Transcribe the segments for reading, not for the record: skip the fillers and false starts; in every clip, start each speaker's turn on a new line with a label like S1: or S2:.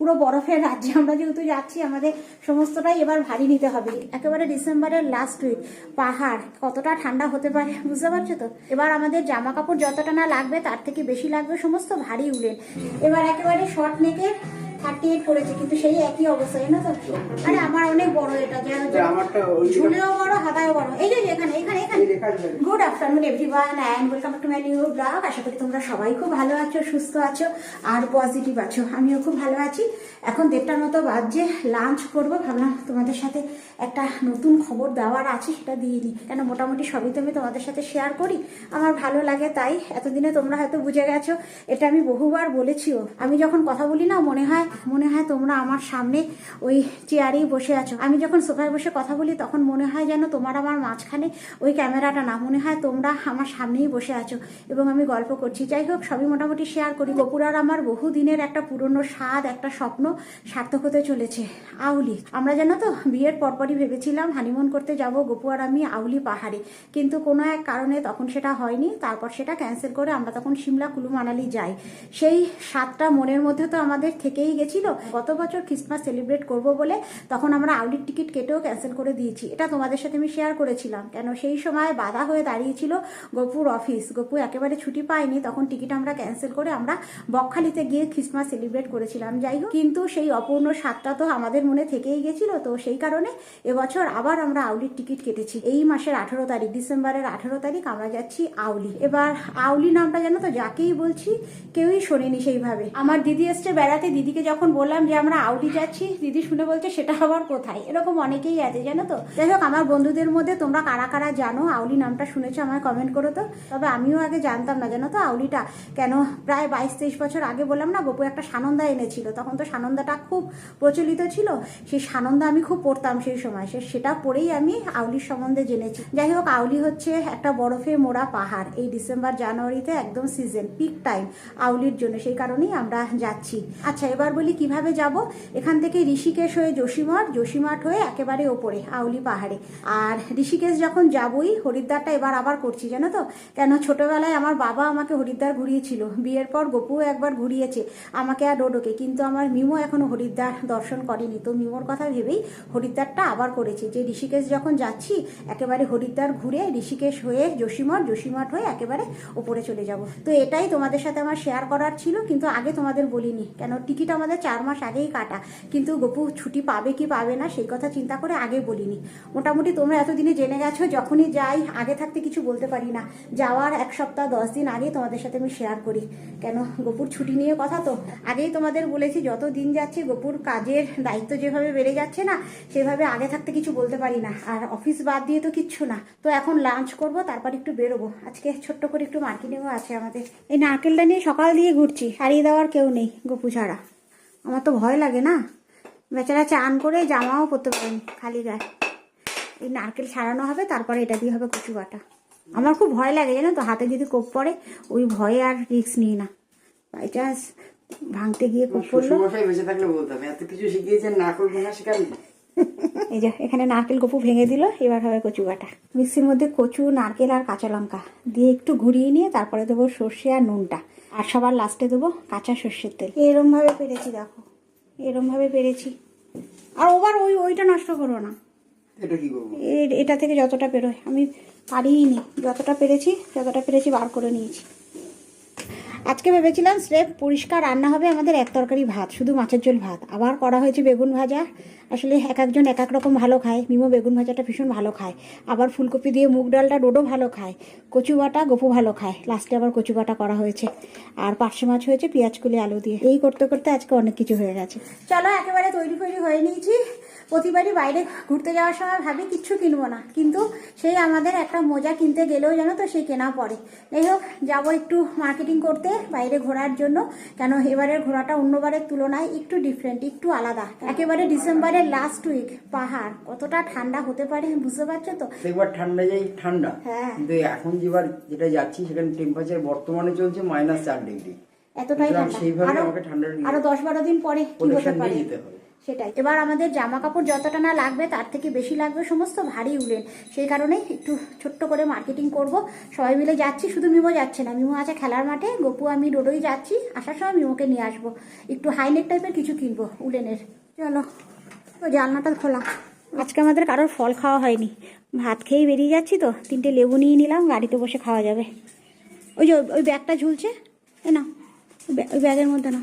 S1: পুরো বরফের রাজ্যে আমরা যেহেতু যাচ্ছি, আমাদের সমস্তটাই এবার ভারী নিতে হবে। একেবারে ডিসেম্বরের লাস্ট উইক, পাহাড় কতটা ঠান্ডা হতে পারে বুঝতে পারছো তো। এবার আমাদের জামা কাপড় যতটা না লাগবে তার থেকে বেশি লাগবে সমস্ত ভারী উলেন। এবার একেবারে শর্ট নেকের 38 পড়েছে, কিন্তু সেই একই অবস্থা জানো তো। আরে আমার অনেক বড়, এটা ঝুলেও বড়, হাতায়ও বড়। এই যে এখানে এখানে এখানে। Good afternoon everyone and welcome to my new blog. আশা করি তোমরা সবাই খুব ভালো আছো, সুস্থ আছো আর পজিটিভ আছো। আমিও খুব ভালো আছি। এখন 1:30টার মতো বাজে, লাঞ্চ করবো। ভাবলাম তোমাদের সাথে একটা নতুন খবর দেওয়ার আছে, সেটা দিয়ে নিই। কেন মোটামুটি সবই তো আমি তোমাদের সাথে শেয়ার করি, আমার ভালো লাগে তাই। এতদিনে তোমরা হয়তো বুঝে গেছো, এটা আমি বহুবার বলেছিও। আমি যখন কথা বলি না, মনে হয় তোমরা আমার সামনে ওই চেয়ারেই বসে আছো। আমি যখন সোফায় বসে কথা বলি তখন মনে হয় যেন তোমার আমার মাঝখানে ওই ক্যামেরাটা না, মনে হয় তোমরা আমার সামনেই বসে আছো এবং আমি গল্প করছি। যাই হোক, সবই মোটামুটি শেয়ার করি। গোপুরার আমার বহু দিনের একটা পুরনো স্বাদ, একটা স্বপ্ন সার্থক হতে চলেছে। আউলি, আমরা জানো তো বিয়ের পরপরই ভেবেছিলাম হানিমুন করতে যাব গপু আর আমি আউলি পাহাড়ে, কিন্তু কোনো এক কারণে তখন সেটা হয়নি। তারপর সেটা ক্যান্সেল করে আমরা তখন সিমলা কুলু মানালি যাই। সেই স্বাদটা মনের মধ্যে তো আমাদের থেকেই গেছিল। গত বছর ক্রিসমাস সেলিব্রেট করব বলে তখন আমরা আউলির টিকিট কেটেও ক্যান্সেল করে দিয়েছি। এটা তোমাদের সাথে আমি শেয়ার করেছিলাম। কেন সেই সময় বাধা হয়ে দাঁড়িয়েছিল গপুর অফিস। গপু একেবারে ছুটি পায়নি, তখন টিকিট আমরা ক্যান্সেল করে আমরা বকখালিতে গিয়ে ক্রিসমাস সেলিব্রেট করেছিলাম। যাই হোক, কিন্তু সেই অপূর্ণ স্বাদটা তো আমাদের মনে থেকেই গেছিল। তো সেই কারণে এবছর আবার আমরা আউলির টিকিট কেটেছি। এই মাসের 18 তারিখ, ডিসেম্বরের 18 তারিখ আমরা যাচ্ছি আউলি। এবার আউলি নামটা জানো তো যাকেই বলছি কেউই শোনেনি সেইভাবে। আমার দিদি এসছে বেড়াতে, দিদিকে যখন বললাম যে আমরা আউলি যাচ্ছি, দিদি শুনে বলছে সেটা আবার কোথায়। এরকম অনেকেই আছে জানো তো। যাই হোক, আমার বন্ধুদের মধ্যে তোমরা কারা কারা জানো, আউলি নামটা শুনেছো আমায় কমেন্ট করো তো। তবে আমিও আগে জানতাম না জানো তো আউলিটা। কেন প্রায় 22-23 বছর আগে বললাম না, গপু একটা সানন্দা এনেছিল। তখন তো সানন্দাটা খুব প্রচলিত ছিল। সেই সানন্দা আমি খুব পড়তাম সেই সময়, সেটা পড়েই আমি আউলির সম্বন্ধে জেনেছি। যাই হোক, আউলি হচ্ছে একটা বরফে মোড়া পাহাড়। এই ডিসেম্বর জানুয়ারিতে একদম সিজন, পিক টাইম আউলির জন্য, সেই কারণেই আমরা যাচ্ছি। আচ্ছা, এবার বলি কিভাবে যাব। এখান থেকে ঋষিকেশ হয়ে যোশীমঠ, যোশীমঠ হয়ে একেবারে ওপরে আউলি পাহাড়ে। আর ঋষিকেশ যখন যাবই, হরিদ্বারটা এবার আবার করছি জানো তো। কেন ছোটবেলায় আমার বাবা আমাকে হরিদ্বার ঘুরিয়েছিল, বিয়ের পর গপুও একবার ঘুরিয়েছে আমাকে আর ডোডোকে, কিন্তু আমার মিমো এখনো হরিদ্বার দর্শন করেনি। তো মিমোর কথা ভেবেই হরিদ্বারটা আবার করেছি, যে ঋষিকেশ যখন যাচ্ছি একেবারে হরিদ্বার ঘুরে ঋষিকেশ হয়ে যোশীমঠ, যোশীমঠ হয়ে একেবারে ওপরে চলে যাব। তো এটাই তোমাদের সাথে আমার শেয়ার করার ছিল, কিন্তু আগে তোমাদের বলিনি। কেন টিকিট আমাদের 4 মাস আগেই কাটা, কিন্তু গপু ছুটি পাবে কি পাবে না সেই কথা চিন্তা করে আগে বলিনি। মোটামুটি তোমরা এতদিনে জেনে গেছো, যখনই যাই আগে থাকতে কিছু বলতে পারি না। যাওয়ার 1 সপ্তাহ 10 দিন আগে তোমাদের সাথে আমি শেয়ার করি। কেন গপুর ছুটি নিয়ে কথা তো আগেই তোমাদের বলেছি। যত দিন যাচ্ছে গপুর কাজের দায়িত্ব যেভাবে বেড়ে যাচ্ছে না, সেভাবে আগে থাকতে কিছু বলতে পারি না। আর অফিস বাদ দিয়ে তো কিচ্ছু না। তো এখন লাঞ্চ করব, তারপর একটু বেরোবো। আজকে ছোট্ট করে একটু মার্কেটিংও আছে আমাদের। এই নারকেলটা নিয়ে সকাল দিয়ে ঘুরছি, হারিয়ে দেওয়ার কেউ নেই গপু ছাড়া। আমার তো ভয় লাগে না, বেচারা চান করে জামাও পরতে পারেন খালি গায়ে। এই নারকেল ছাড়ানো হবে, তারপরে এটা দিয়ে হবে কচু বাটা। আমার খুব ভয় লাগে জানো তো, হাতে যদি কোপ পড়ে, ওই ভয়ে আর রিস্ক নিই না। বাই চান্স ভাঙতে গিয়ে কোপ পড়লো।
S2: বেঁচে থাকলে বলতাম এত কিছু শিখিয়েছেন, নারকেল ভাঙা শেখান।
S1: এই যে এখানে নারকেল গপু ভেঙে দিল, এবার হবে কচু বাটা। মিক্সির মধ্যে কচু, নারকেল আর কাঁচা লঙ্কা দিয়ে একটু ঘুরিয়ে নিয়ে তারপরে দেবো সর্ষে আর নুনটা, আর সবার লাস্টে দেবো কাঁচা সর্ষের তেল। এরম ভাবে পেরেছি, দেখো এরম ভাবে পেরেছি। আর ওবার ওইটা নষ্ট করো না।
S2: এটা কি করবো?
S1: এটা থেকে যতটা পেরোয়, আমি পারিনি, যতটা পেরেছি বার করে নিয়েছি। আজকে ভেবেছিলাম স্রেফ পরিষ্কার রান্না হবে, আমাদের 1 তরকারি ভাত, শুধু মাছের ঝোল ভাত। আবার করা হয়েছে বেগুন ভাজা। আসলে এক একজন এক এক রকম ভালো খায়। মিমো বেগুন ভাজাটা ভীষণ ভালো খায়, আবার ফুলকপি দিয়ে মুগ ডালটা ডোডো ভালো খায়, কচু বাটা গপু ভালো খায়, লাস্টে আবার কচু বাটা করা হয়েছে। আর পার্শে মাছ হয়েছে পেঁয়াজ কলি আলু দিয়ে। এই করতে করতে আজকে অনেক কিছু হয়ে গেছে। চলো, একেবারে তৈরি হয়ে নিয়েছি। প্রতিবারই বাইরে ঘুরতে যাওয়ার সময় ভাবি কিচ্ছু কিনবো না, কিন্তু সেই আমাদের একটা মোজা কিনতে গেলেও জানো তো সেই কেনা পড়ে। যাই হোক, যাবো একটু মার্কেটিং করতে বাইরে ঘোরার জন্য। কেন এবারের ঘোরাটা অন্যবারের তুলনায় একটু ডিফারেন্ট, একটু আলাদা। একেবারে ডিসেম্বরের লাস্ট উইক, পাহাড় কতটা ঠান্ডা হতে পারে বুঝতে পারছো তো।
S2: একবার ঠান্ডা যাই ঠান্ডা,
S1: হ্যাঁ,
S2: কিন্তু এখন যেটা যাচ্ছি সেখানে টেম্পারেচার বর্তমানে চলছে -4 ডিগ্রি।
S1: এতটাই ঠান্ডা।
S2: সেইভাবে আমাকে ঠান্ডা
S1: আরো 10-12 দিন পরে কি হতে পারে। সেটাই। এবার আমাদের জামা কাপড় যতটা না লাগবে তার থেকে বেশি লাগবে সমস্ত ভারী উলেন। সেই কারণে একটু ছোট্ট করে মার্কেটিং করব। সবাই মিলে যাচ্ছি, শুধু মিমো যাচ্ছে না, মিমো আছে খেলার মাঠে, গপু আমি ডোডোই যাচ্ছি। আসার সময় মিমোকে নিয়ে আসবো, একটু হাইনেক টাইপের কিছু কিনবো উলেনের। চলো, তো জানলাটা খোলা। আজকে আমাদের কারোর ফল খাওয়া হয়নি, ভাত খেয়েই বেরিয়ে যাচ্ছি তো 3টে লেবু নিয়ে নিলাম, গাড়িতে বসে খাওয়া যাবে। ওই যে ওই ব্যাগটা ঝুলছে, এ না ওই ব্যাগের মধ্যে না।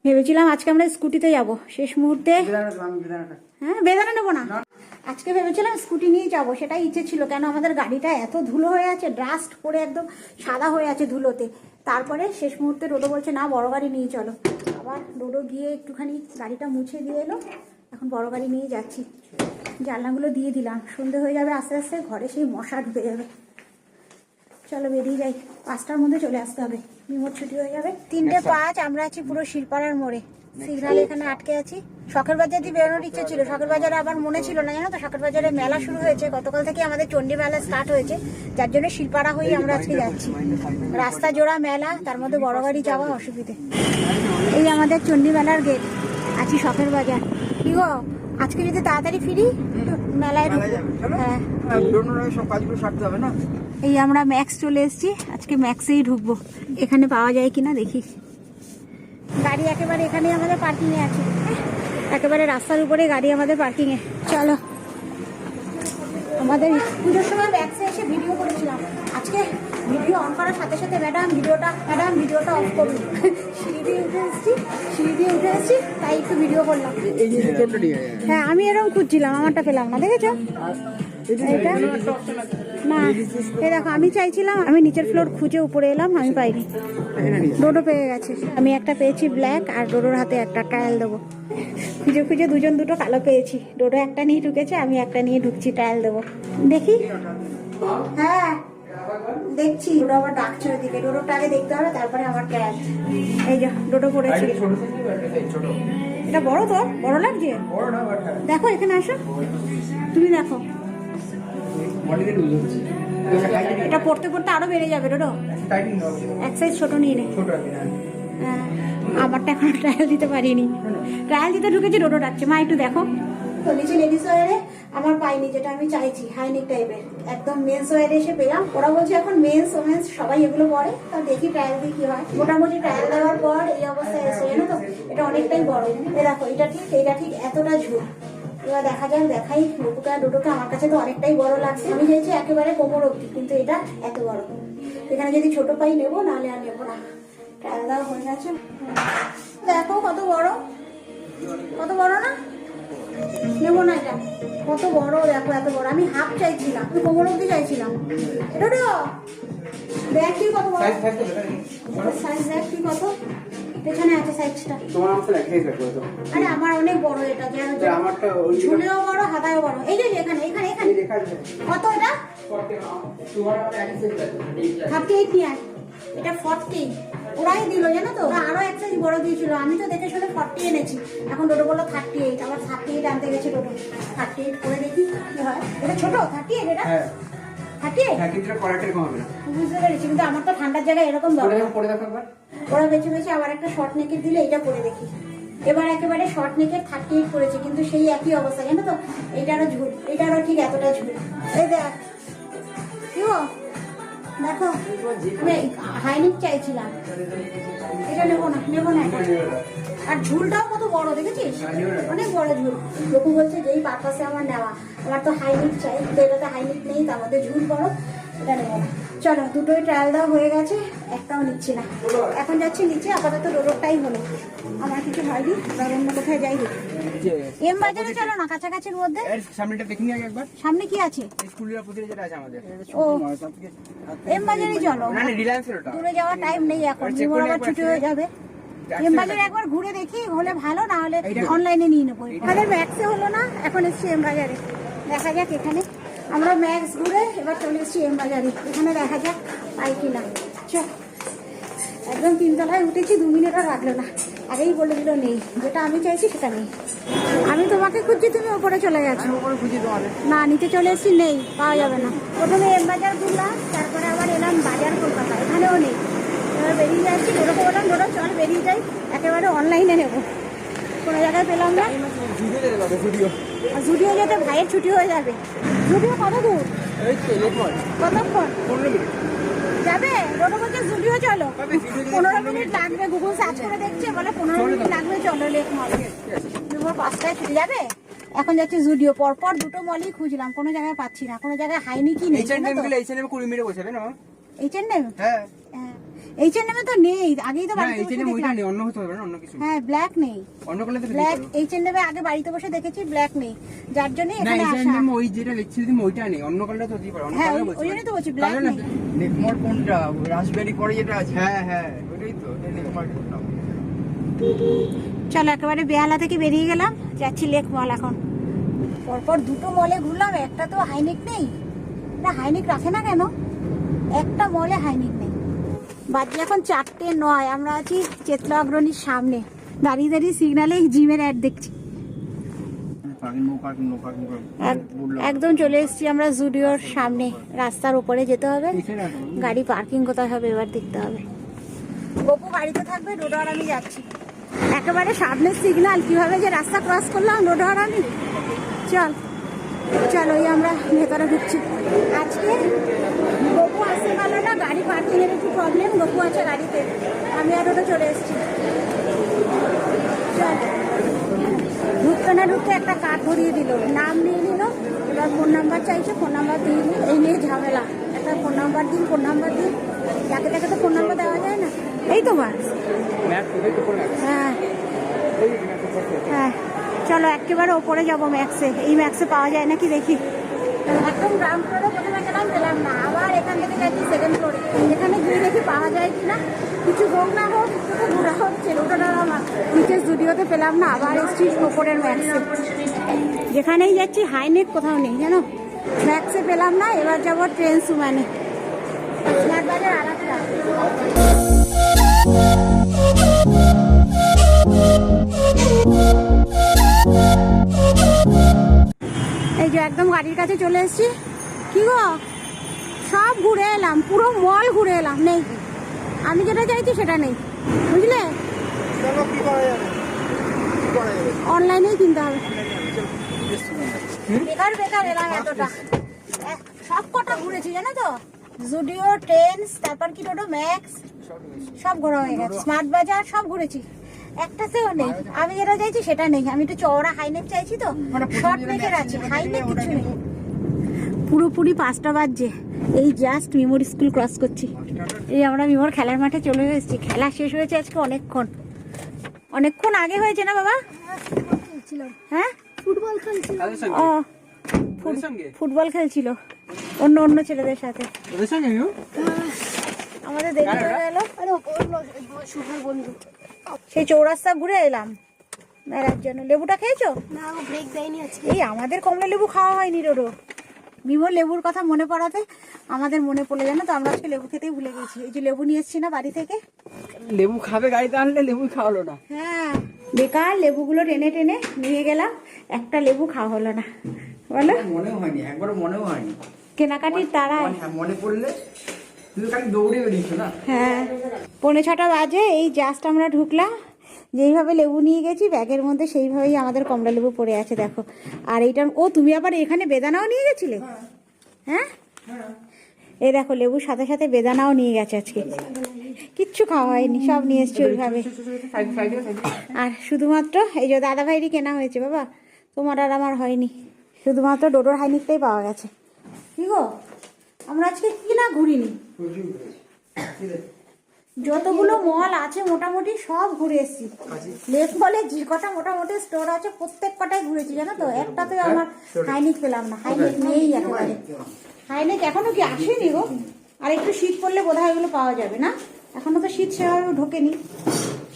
S1: ভেবেছিলাম আজকে আমরা স্কুটিতে যাব, শেষ মুহূর্তে হ্যাঁ বেদানা নেবো না, আজকে ভেবেছিলাম স্কুটি নিয়ে যাব, সেটাই ইচ্ছে ছিল। কেন আমাদের গাড়িটা এত ধুলো হয়ে আছে, ডাস্ট করে একদম সাদা হয়ে আছে ধুলোতে। তারপরে শেষ মুহূর্তে ডোডো বলছে না বড় গাড়ি নিয়ে চলো। আবার ডোডো গিয়ে একটুখানি গাড়িটা মুছে দিয়ে এলো, এখন বড় গাড়ি নিয়ে যাচ্ছি। জানলাগুলো দিয়ে দিলাম, সন্ধে হয়ে যাবে আস্তে আস্তে, ঘরে সেই মশা ঢুকে যাবে। চলো বেরিয়ে যাই, 5টার মধ্যে চলে আসতে হবে, মিমোর ছুটি হয়ে যাবে। 3:05, আমরা আছি পুরো শিরপাড়ার মোড়ে, সিগনাল এখানে আটকে আছি। শখের বাজার দিয়ে বেরোনোর ইচ্ছে ছিল, শখের বাজারে আবার মনে ছিল না জানো তো, শখের বাজারে মেলা শুরু হয়েছে গতকাল থেকে, আমাদের চণ্ডী মেলা স্টার্ট হয়েছে, যার জন্য শিরপাড়া হয়ে আমরা আজকে যাচ্ছি। রাস্তা জোড়া মেলা, তার মধ্যে বড় গাড়ি যাওয়া অসুবিধে। এই আমাদের চণ্ডী মেলার গেট, আছি শখের বাজার। কি গো, আজকে যদি তাড়াতাড়ি ফিরি মেলায় ঢুকবো। হ্যাঁ
S2: সব কাজগুলো সারতে হবে না।
S1: এই আমরা ম্যাক্স চলে এসেছি, আজকে ম্যাক্সেই ঢুকবো। এখানে পাওয়া যায় কিনা দেখি। গাড়ি একেবারে এখানে আমাদের পার্কিংয়ে আছে, একেবারে রাস্তার উপরে গাড়ি আমাদের পার্কিংয়ে। চলো, আমাদের পুজোর সময় ম্যাক্সে এসে ভিডিও করেছিলাম, আজকে ভিডিও অন করার সাথে সাথে ম্যাডাম ভিডিওটা অফ করুন। সিঁড়ি দিয়ে উঠে এসেছি তাই একটু ভিডিও করলাম। হ্যাঁ আমি এরকম খুঁজছিলাম, আমারটা পেলাম না, দেখেছো এটা না। এই দেখো আমি চাইছিলাম, আমি নিচের ফ্লোর খুঁজে উপরে এলাম, আমি পাইনি, ডোডো পেয়ে গেছে। আমি একটা পেয়েছি ব্ল্যাক, আর ডোডোর হাতে একটা ট্রায়াল দেবো। খুঁজে খুঁজে দুজন দুটো কালো পেয়েছি, ডোডো একটা নিয়ে ঢুকেছে, আমি একটা নিয়ে ঢুকছি, ট্রায়াল দেবো। দেখি, হ্যাঁ দেখছি। ডোডো আবার ডাকছে ওইদিকে, ডোডোটা আগে দেখতে হবে তারপরে আমার ট্রায়াল। এই যে ডোডো পড়েছি, এটা বড়, তো বড় লাগছে। দেখো এখানে আসো, তুমি দেখো, এটা পড়তে পড়তে আরো বেড়ে যাবে ডোডো, এক সাইজ ছোট নিয়ে নে। হ্যাঁ, আমারটা এখন ট্রায়াল দিতে পারিনি, ট্রায়াল দিতে ঢুকেছি, ডোডো ডাকছে মা একটু দেখো। তো নিচে লেডিস ওয়ারে আমার পাইনি, যেটা আমি চাইছি হাইনেক টাইপের, একদম মেন্স ওয়ারে এসে পেলাম। ওরা বলছে এখন মেন্স ওমেন্স সবাই এগুলো পরে, তা দেখি ট্রায়াল দিয়ে কি হয়। মোটামুটি ট্রায়াল দেওয়ার পর এই অবস্থায় এসে জানো তো, এটা অনেকটাই বড়। এ দেখো এটা ঠিক এতটা ঝুল। এবার দেখা যাক, দেখাই লোকটা দুটোকে। আমার কাছে তো অনেকটাই বড় লাগছে, আমি চাইছি একেবারে কোমর অব্দি, কিন্তু এটা এত বড়। এখানে যদি ছোট পাই নেবো, নাহলে আর নেবো না। ট্রায়াল দেওয়া হয়ে গেছে, দেখো কত বড়, কত বড় না, নেবো না এটা, কত বড় দেখো, এত বড়। আমি হাফ চাইছিলাম, আমি কোমর অব্দি চাইছিলাম। এটা দেখ কি কত বড় সাইজ, দেখ কি কত পেছনে আছে সাইজটা।
S2: তোমার আমাকে দেখাই থাকবে তো।
S1: আরে আমার অনেক বড় এটা,
S2: আমারটা
S1: ঝুলেও বড়, হাতায়ও বড়। এই যে এখানে এখানে এখানে কত এটা 38 নিয়ে আয়, এটা 40 ওরাই দিল জানো তো, ওরা আরো এক সাইজ বড় দিয়েছিল। আমি তো দেখে শুনে 40 এনেছি, এখন ডোডো বললো 38, আবার 38 আনতে গেছে ডোডো। 38 করে দেখি কি হয়। এটা ছোট 38, এটা 38 বুঝতে পেরেছি, কিন্তু আমার তো ঠান্ডার জায়গায় এরকম দরকার। ওরা বেছে বেছে আবার একটা শর্ট নেকের দিলে, এটা পরে দেখি। এবার একেবারে শর্ট নেকের 38 করেছে, কিন্তু সেই একই অবস্থা জানো তো, এটারও ঝুল, এটারও ঠিক এতটা ঝুল। এই দেখ কি গো, দেখো আমি হাইনেক চাইছিলাম, এটা নেবো না এটা। আর ঝুলটাও কত বড় দেখেছিস, অনেক বড় ঝুল। লোক বলছে যেই পারপাসে আমার নেওয়া, আমার তো হাইনেক চাই, কিন্তু এটাতে হাইনেক নেই, তার মধ্যে ঝুল বড়, এটা নেবো না। চলো, দুটোই ট্রায়াল দেওয়া হয়ে গেছে, একটাও নিচ্ছি না। এখন যাচ্ছি নিচে, আপাতত ডোডোরটাই হলো, আমার কিছু হয়নি। এবার অন্য কোথায় যাই দেখি। এম বাজারে চলো না, কাছাকাছির মধ্যে।
S2: সামনেটা দেখিনি আগে একবার,
S1: সামনে কি আছে?
S2: স্কুলের প্রতি যেটা আছে আমাদের।
S1: ও এম বাজারে চলো,
S2: না না রিলায়েন্সের ওটা।
S1: দূরে যাওয়ার টাইম নেই এখন, মোর আবার ছুটি হয়ে যাবে। এম বাজারে একবার ঘুরে দেখি, হলে ভালো, না হলে অনলাইনে নিয়ে নেবো। আমাদের ম্যাক্সে হলো না, এখন এসছি এম বাজারে, দেখা যাক এখানে। আমরা ম্যাক্স ঘুরে এবার চলে এসছি এম বাজারে, এখানে দেখা যাক পাই কিনা। চল, একদম 3 তলায় উঠেছি, 2 মিনিটও লাগলো না, আগেই বলে দিল নেই, যেটা আমি চাইছি সেটা নেই। আমি তোমাকে খুঁজছি, তুমি ওপরে চলে গেছো। না, নিচে চলে এসেছি, নেই, পাওয়া যাবে না। প্রথমে এম বাজার ঘুরলাম, তারপরে আবার এলাম বাজার কলকাতা, এখানেও নেই। এবার বেরিয়ে যাচ্ছি, ডোডোকে বললাম ডোডো চল বেরিয়ে যাই, একেবারে অনলাইনে নেবো। কোনো জায়গায় পেলাম না। আর জুডিও যেতে ভাইয়ের ছুটি হয়ে যাবে। জুডিও কত দূর? কতক্ষণ যাবে? রোড বলছে জুডিও চলো, 15 মিনিট লাগবে। গুগল সার্চ করে দেখছে, বলে 15 মিনিট লাগবে, চলো লেক মল। 5টায় ছুটি যাবে। এখন যাচ্ছি জুডিও। পরপর দুটো মলই খুঁজলাম, কোনো জায়গায় পাচ্ছি না। কোনো জায়গায় হাইনি কি নেই। H&M?
S3: হ্যাঁ
S1: H&M এ তো নেই, আগেই তো বাড়িতে বসে দেখলাম।
S3: অন্য হতে হবে না, অন্য কিছু
S1: হ্যাঁ, ব্ল্যাক নেই।
S3: অন্য করলে তো
S1: ব্ল্যাক H&M এ আগে বাড়িতে বসে দেখেছি, ব্ল্যাক নেই, যার জন্য
S3: না
S1: এখানে আসা।
S3: ওই যেটা লিখছি তুমি ওইটা নেই, অন্য করলে তো দিতে পারো। অন্য
S1: হ্যাঁ,
S3: করলে
S1: ওই জন্যই তো বলছি ব্ল্যাক নেই।
S2: লেকমল কোনটা? রাসবেরি পরে যেটা আছে।
S3: হ্যাঁ হ্যাঁ ওইটাই তো লেকমল।
S1: চলো, একেবারে বেহালা থেকে বেরিয়ে গেলাম, যাচ্ছি লেক মল। এখন পরপর দুটো মলে ঘুরলাম, একটা তো হাইনিক নেই। না, হাইনিক রাখে না কেন? একটা মলে হাইনিক নেই। বাজে এখন 4:09। আমরা আছি চেতলা অগ্রণীর সামনে, দাঁড়িয়ে দাঁড়িয়ে সিগনালে জিমের অ্যাড দেখছি। একদম চলে এসেছি আমরা জুডিওর সামনে। রাস্তার উপরে যেতে হবে, গাড়ি পার্কিং কোথায় হবে এবার দেখতে হবে। গপু গাড়িতে থাকবে, ডোডো আর আমি যাচ্ছি। একেবারে সামনের সিগন্যাল, কিভাবে যে রাস্তা ক্রস করলাম ডোডো আর আমি। চল চল, ওই আমরা ভেতরে ঢুকছি। আজকে গপু আসতে পারলো না, গাড়ি পার্কিংয়ের একটু প্রবলেম। গপু আছে গাড়িতে, আমি আর ওটা চলে এসেছি। চল, ঢুকতে না ঢুকতে একটা কার্ড ধরিয়ে দিল, নাম নিয়ে নিল, এবার ফোন নাম্বার চাইছে, ফোন নাম্বার দিয়ে নিল। এই নিয়ে ঝামেলা, একটা ফোন নাম্বার দিন, ফোন নাম্বার দিন, যাকে তাকে তো ফোন নাম্বার দেওয়া যায় না। এই তো বাস। হ্যাঁ হ্যাঁ, চলো একেবারে ওপরে যাবো ম্যাক্সে। এই ম্যাক্সে পাওয়া যায় নাকি দেখি। একদম গ্রাউন্ড ফ্লোরে প্রথমে গেলাম, পেলাম না। আবার এখান থেকে যাচ্ছি সেকেন্ড ফ্লোরে, এখানে গিয়ে দেখি পাওয়া যায় কিনা। কিছু হোক না হোক, একটু ঘোরা হচ্ছে। ওটা আমার নিচে স্টুডিওতে পেলাম না, আবার এসছি ওপরের ম্যাক্সে। যেখানেই যাচ্ছি হাইনেক কোথাও নেই জানো। ম্যাক্সে পেলাম না, এবার যাবো ট্রেন সুমানে। স্মার্ট বাজার আর একটা। এই যে একদম গাড়ির কাছে চলে এসেছি। কি গো, সব ঘুরে এলাম, পুরো মল ঘুরে এলাম, নেই। আমি যেটা চাইছি সেটা নেই, বুঝলে। অনলাইনেই কিনতে হবে। বেকার বেকার এলাম এতটা। সব কটা ঘুরেছি জানো তো, জুডিও, ট্রেন্ডস, তারপর কি টোটো ম্যাক্স, সব ঘোরা হয়ে গেছে। স্মার্ট বাজার সব ঘুরেছি, একটাতেও নেই। আমি যেটা চাইছি সেটা নেই। আমি একটু চওড়া হাইনেক চাইছি তো, শর্ট নেকের আছে, হাইনেক কিছু নেই। পুরোপুরি 5টা বাজছে। এই জাস্ট মিমোর স্কুল ক্রস করছি। এই আমরা মিমোর খেলার মাঠে চলে এসেছি। খেলা শেষ হয়েছে আজকে অনেকক্ষণ, অনেকক্ষণ আগে হয়েছে না বাবা? হ্যাঁ, ফুটবল খেলছিল। ও, ফুটবল খেলছিল অন্য অন্য ছেলেদের সাথে। আমাদের দেরি হয়ে গেল। সেই চৌরাস্তা ঘুরে এলাম মেলার জন্য। লেবুটা খেয়েছো?
S4: না, ও ব্রেক দেয়নি আজকে।
S1: এই আমাদের কমলা লেবু খাওয়া হয়নি রোডো। বিমল লেবুর কথা মনে পড়াতে আমাদের মনে পড়ে, জানো তো, আমরা আজকে লেবু খেতেই ভুলে গেছি। এই যে লেবু নিয়ে এসছি না বাড়ি থেকে।
S2: লেবু খাবে গাড়িতে আনলে, লেবু খাওয়ালো না।
S1: হ্যাঁ, বেকার লেবুগুলো টেনে টেনে নিয়ে গেলাম, একটা লেবু খাওয়া হলো না। বলো,
S2: মনেও হয়নি, একবারও মনেও হয়নি।
S1: কেনাকাটির তারায়
S2: মনে পড়লে তুমি খালি দৌড়ে বেরিয়েছো না।
S1: হ্যাঁ, 5:45 বাজে। এই জাস্ট আমরা ঢুকলাম। যেইভাবে লেবু নিয়ে গেছি ব্যাগের মধ্যে, সেইভাবেই আমাদের কমলা লেবু পড়ে আছে দেখো। আর এইটা, ও তুমি আবার এখানে বেদানাও নিয়ে গেছিলে? হ্যাঁ, এই দেখো লেবুর সাথে সাথে বেদানাও নিয়ে গেছে আজকে। কিচ্ছু খাওয়া হয়নি, সব নিয়ে এসছি ওইভাবে। আর শুধুমাত্র এই যে দাদা ভাইরই কেনা হয়েছে বাবা, তোমার আর আমার হয়নি। শুধুমাত্র ডোডোর হাইনিকটাই পাওয়া গেছে। কি গো, আমরা আজকে কি না ঘুরিনি। যতগুলো মল আছে মোটামুটি সব ঘুরে এসেছি। লেক মলে যে কটা মোটামুটি স্টোর আছে প্রত্যেক কটাই ঘুরেছি জানো তো। একটাতে আমার হাইনিক পেলাম না, হাইনিক নেই একেবারে। হাইনিক এখনো কি আসেনি গো। আর একটু শীত পড়লে বোধহয় এগুলো পাওয়া যাবে না। এখনো তো শীত সেভাবে ঢোকেনি,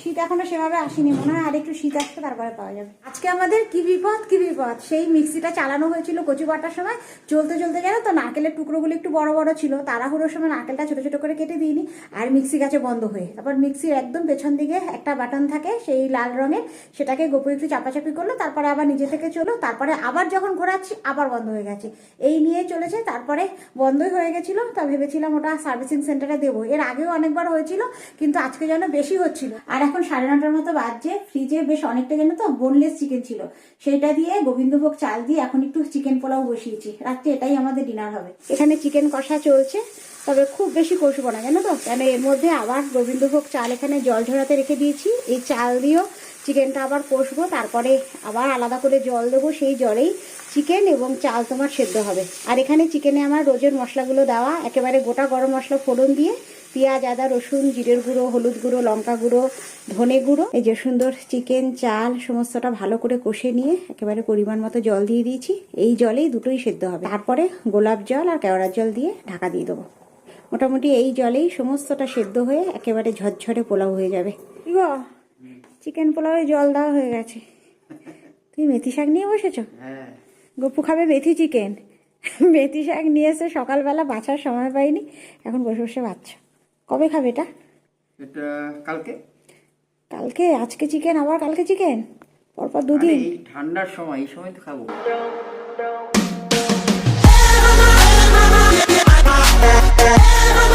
S1: শীত এখনো সেভাবে আসেনি। মনে হয় আর একটু শীত আসবে তারপরে পাওয়া যাবে। আজকে আমাদের কি বিপদ কি বিপদ। সেই মিক্সিটা চালানো হয়েছিল কচু বাটার সময়, চলতে চলতে জানো তো নারকেলের টুকরোগুলো একটু বড় বড় ছিল। তাড়াহুড়োর সময় নারকেলটা ছোট ছোট করে কেটে দিইনি, আর মিক্সি গেছে বন্ধ হয়ে। তারপর মিক্সির একদম পেছন দিকে একটা বাটন থাকে সেই লাল রঙের, সেটাকে গোপু একটু চাপাচাপি করলো, তারপরে আবার নিজে থেকে চলো, তারপরে আবার যখন ঘোরাচ্ছি আবার বন্ধ হয়ে গেছে। এই নিয়ে চলেছে, তারপরে বন্ধই হয়ে গেছিল। তা ভেবেছিলাম ওটা সার্ভিসিং সেন্টারে দেবো। এর আগেও অনেকবার হয়েছিল, কিন্তু আজকে যেন বেশি হচ্ছিল। আর এখন 9:30 মতো বাজছে। ফ্রিজে বেশ অনেকটা যেন তো বোনলেস চিকেন ছিল, সেইটা দিয়ে গোবিন্দভোগ চাল দিয়ে এখন একটু চিকেন পোলাও বসিয়েছি। রাত্রে এটাই আমাদের ডিনার হবে। এখানে চিকেন কষা চলছে, তবে খুব বেশি কষবো না জানো তো, কেন এর মধ্যে আবার গোবিন্দভোগ চাল এখানে জল ঝরাতে রেখে দিয়েছি। এই চাল দিয়েও চিকেনটা আবার কষবো, তারপরে আবার আলাদা করে জল দেবো, সেই জলেই চিকেন এবং চাল তোমার সেদ্ধ হবে। আর এখানে চিকেনে আমার রোজের মশলাগুলো দেওয়া, একেবারে গোটা গরম মশলা ফোড়ন দিয়ে পেঁয়াজ, আদা, রসুন, জিরের গুঁড়ো, হলুদ গুঁড়ো, লঙ্কা গুঁড়ো, ধনে গুঁড়ো, এই যে সুন্দর চিকেন, চাল সমস্তটা ভালো করে কষে নিয়ে একেবারে পরিমাণ মতো জল দিয়ে দিয়েছি। এই জলেই দুটোই সেদ্ধ হবে। তারপরে গোলাপ জল আর কেওড়ার জল দিয়ে ঢাকা দিয়ে দেবো। মোটামুটি এই জলেই সমস্তটা সেদ্ধ হয়ে একেবারে ঝরঝরে পোলাও হয়ে যাবে। গো, চিকেন পোলাওয়ে জল দেওয়া হয়ে গেছে। তুমি মেথি শাক নিয়ে বসেছো?
S2: হ্যাঁ,
S1: গপু খাবে মেথি চিকেন। মেথি শাক নিয়ে এসে সকালবেলা বাছার সময় পাইনি, এখন বসে বসে বাচ্চ। কবে খাবে এটা?
S2: এটা কালকে।
S1: কালকে? আজকে চিকেন, আবার কালকে চিকেন, পরপর
S2: আরে,
S1: দুদিন।
S2: এই ঠান্ডার সময়, এই সময় তো খাবো।
S4: Everybody,